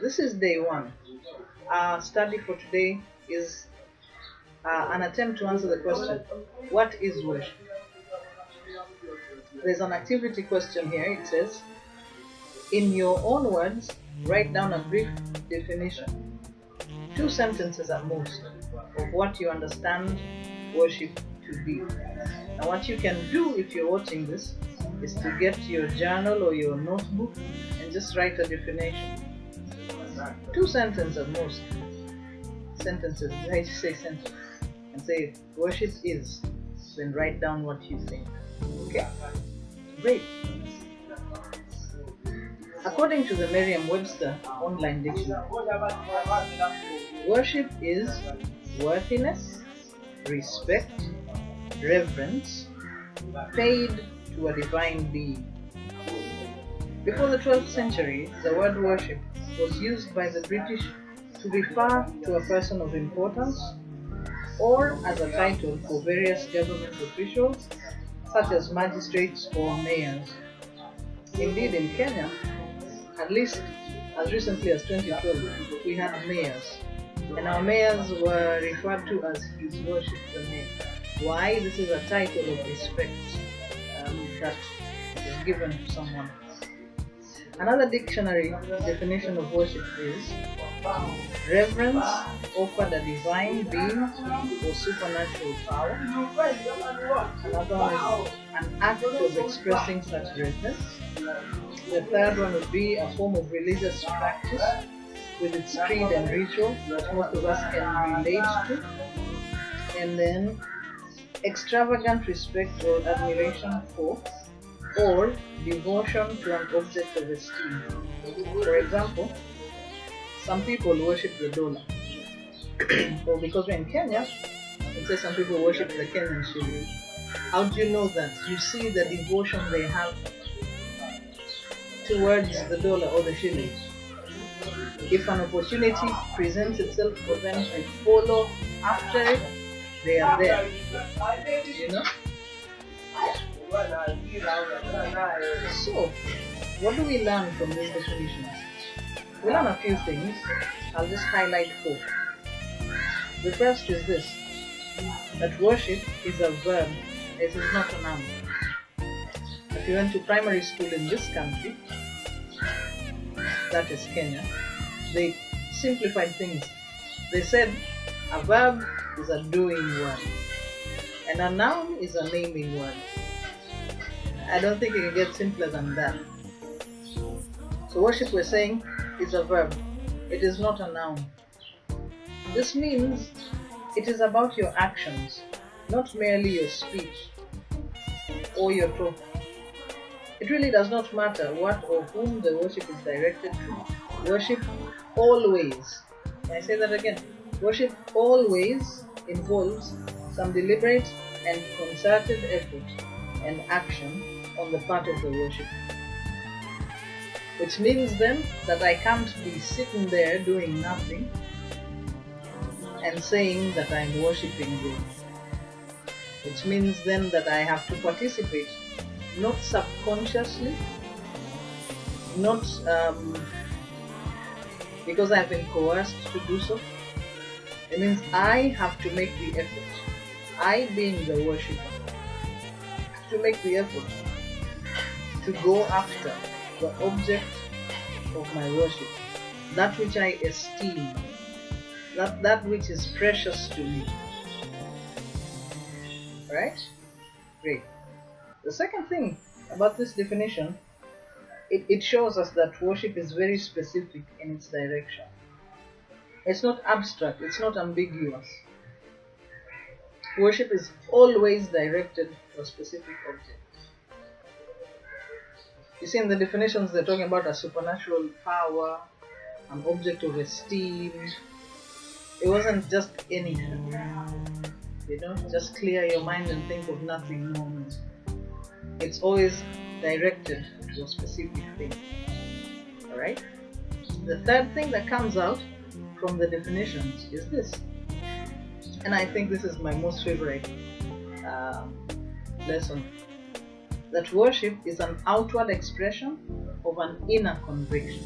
This is day one. Our study for today is an attempt to answer the question, what is worship? There's an activity question here. It says, in your own words, write down a brief definition, 2 sentences at most, of what you understand worship to be. Now what you can do if you're watching this is to get your journal or your notebook and just write a definition. 2 sentences at most. Sentences, I say sentence. And say, worship is. Then write down what you think. Okay? Great. According to the Merriam-Webster online dictionary, worship is worthiness, respect, reverence, paid to a divine being. Before the 12th century, the word worship was used by the British to refer to a person of importance or as a title for various government officials such as magistrates or mayors. Indeed, in Kenya, at least as recently as 2012, we had mayors, and our mayors were referred to as His Worship the Mayor. Why? This is a title of respect that is given to someone. Another dictionary definition of worship is reverence offered a divine being or supernatural power. Another one is an act of expressing such reverence. The third one would be a form of religious practice with its creed and ritual that most of us can relate to. And then extravagant respect or admiration for or devotion to an object of esteem. For example, some people worship the dollar. Or because we're in Kenya, we say some people worship the Kenyan shilling. How do you know that? You see the devotion they have towards the dollar or the shilling. If an opportunity presents itself for them to follow after it, they are there. You know? So, what do we learn from this definition? We learn a few things. I'll just highlight 4. The first is this, that worship is a verb, it is not a noun. If you went to primary school in this country, that is Kenya, they simplified things. They said a verb is a doing word and a noun is a naming word. I don't think it can get simpler than that. So worship, we're saying, is a verb. It is not a noun. This means it is about your actions, not merely your speech or your talk. It really does not matter what or whom the worship is directed to. Worship always, I say that again, worship always involves some deliberate and concerted effort and action on the part of the worship. Which means then that I can't be sitting there doing nothing and saying that I'm worshipping God. Which means then that I have to participate, not subconsciously, not because I've been coerced to do so. It means I have to make the effort. I, being the worshipper, have to make the effort to go after the object of my worship, that which I esteem, that which is precious to me. Right? Great. The second thing about this definition, it shows us that worship is very specific in its direction. It's not abstract, it's not ambiguous. Worship is always directed to a specific object. You see, in the definitions, they're talking about a supernatural power, an object of esteem. It wasn't just anything. You know, just clear your mind and think of nothing more. It's always directed to a specific thing. Alright? The third thing that comes out from the definitions is this. And I think this is my most favorite lesson. That worship is an outward expression of an inner conviction.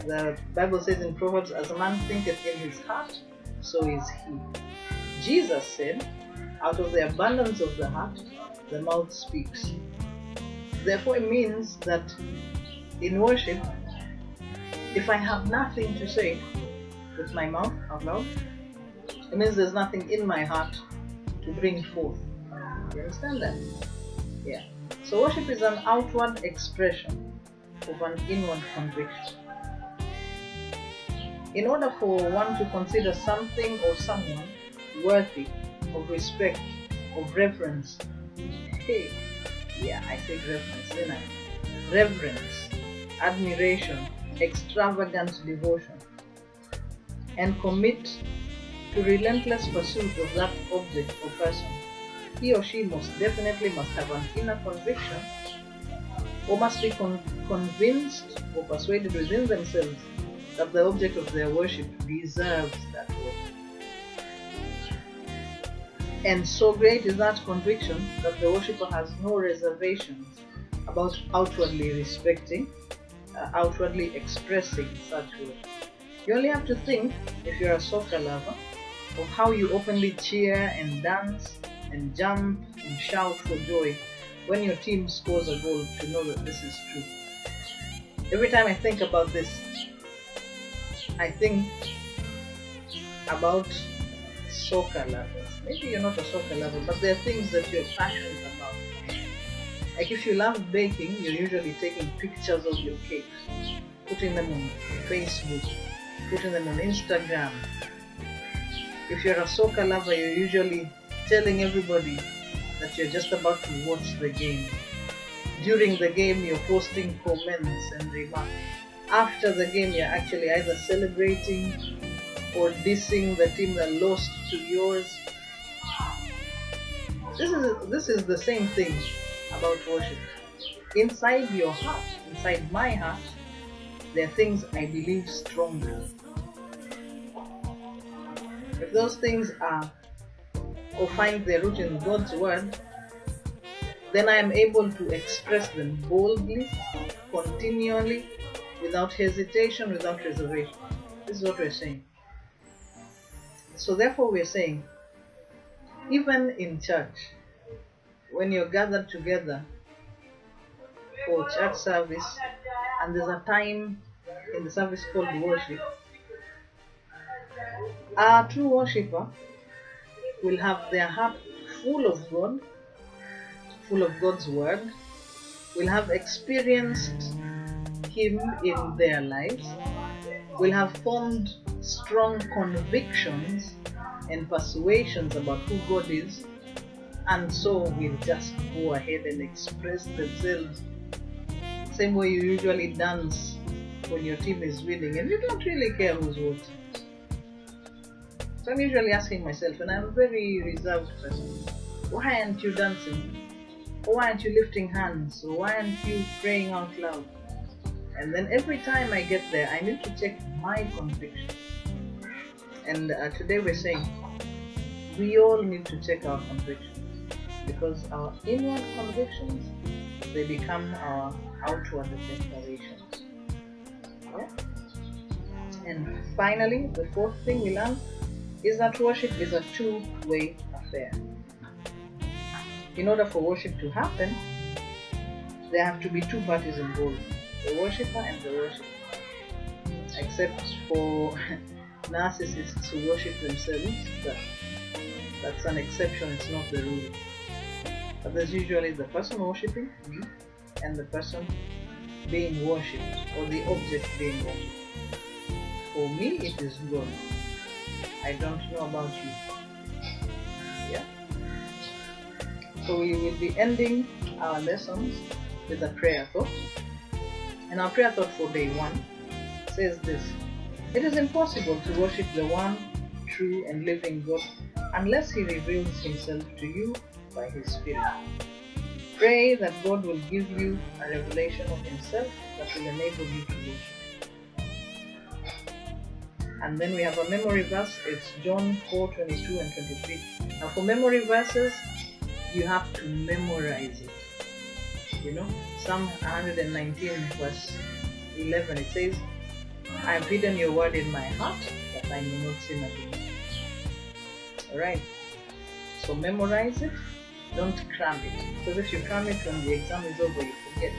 The Bible says in Proverbs, as a man thinketh in his heart, so is he. Jesus said, out of the abundance of the heart, the mouth speaks. Therefore, it means that in worship, if I have nothing to say with my mouth out loud, it means there's nothing in my heart to bring forth. You understand that? Yeah. So worship is an outward expression of an inward conviction. In order for one to consider something or someone worthy of respect, of reverence, I said reverence, didn't I? Reverence, admiration, extravagant devotion, and commit to relentless pursuit of that object or person, he or she most definitely must have an inner conviction, or must be convinced or persuaded within themselves that the object of their worship deserves that worship. And so great is that conviction that the worshipper has no reservations about outwardly respecting, outwardly expressing such worship. You only have to think, if you're a soccer lover, of how you openly cheer and dance and jump and shout for joy when your team scores a goal to know that this is true. Every time I think about this, I think about soccer lovers. Maybe you're not a soccer lover, but there are things that you're passionate about. Like if you love baking, you're usually taking pictures of your cakes, putting them on Facebook, putting them on Instagram. If you're a soccer lover, you're usually telling everybody that you're just about to watch the game. During the game, you're posting comments and remarks. After the game, you're actually either celebrating or dissing the team that lost to yours. This is the same thing about worship. Inside your heart, inside my heart, there are things I believe strongly. If those things are or find their root in God's word, then I am able to express them boldly, continually, without hesitation, without reservation. This is what we're saying. So therefore we're saying, even in church, when you're gathered together for church service, and there's a time in the service called worship, a true worshipper will have their heart full of God, full of God's word, will have experienced Him in their lives, will have formed strong convictions and persuasions about who God is, and so will just go ahead and express themselves. Same way you usually dance when your team is winning and you don't really care who's watching. So I'm usually asking myself, and I'm a very reserved person, why aren't you dancing? Or why aren't you lifting hands? Or why aren't you praying out loud? And then every time I get there, I need to check my convictions. And today we're saying, we all need to check our convictions, because our inward convictions, they become our outward declarations. Yeah? And finally, the fourth thing we learn is that worship is a two-way affair. In order for worship to happen, there have to be two parties involved, the worshipper and the worshipped. Except for narcissists who worship themselves, that's an exception, it's not the rule. But there's usually the person worshipping, me, and the person being worshipped, or the object being worshipped. For me, it is God. I don't know about you. Yeah? So we will be ending our lessons with a prayer thought. And our prayer thought for day 1 says this: it is impossible to worship the one true and living God unless He reveals Himself to you by His Spirit. Pray that God will give you a revelation of Himself that will enable you to worship. And then we have a memory verse. It's John 4:22 and 23. Now for memory verses, you have to memorize it. You know, Psalm 119 verse 11, it says, I have hidden your word in my heart that I may not sin against you. Alright, so memorize it, don't cram it. Because if you cram it when the exam is over, you forget.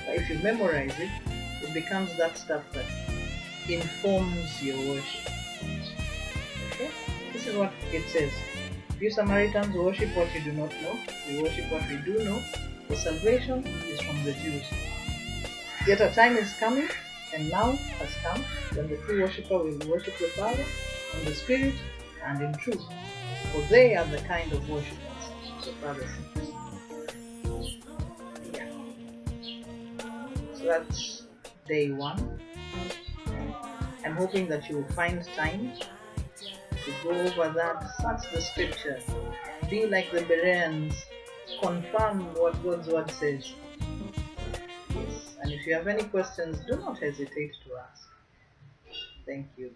But if you memorize it, it becomes that stuff that informs your worship. Okay? This is what it says. You Samaritans worship what you do not know, we worship what we do know, for salvation is from the Jews. Yet a time is coming, and now has come, when the true worshipper will worship the Father in the Spirit and in truth, for they are the kind of worshippers the Father seeks. Yeah. So that's day 1. I'm hoping that you will find time to go over that, search the scripture, be like the Bereans, confirm what God's word says. Yes. And if you have any questions, do not hesitate to ask. Thank you.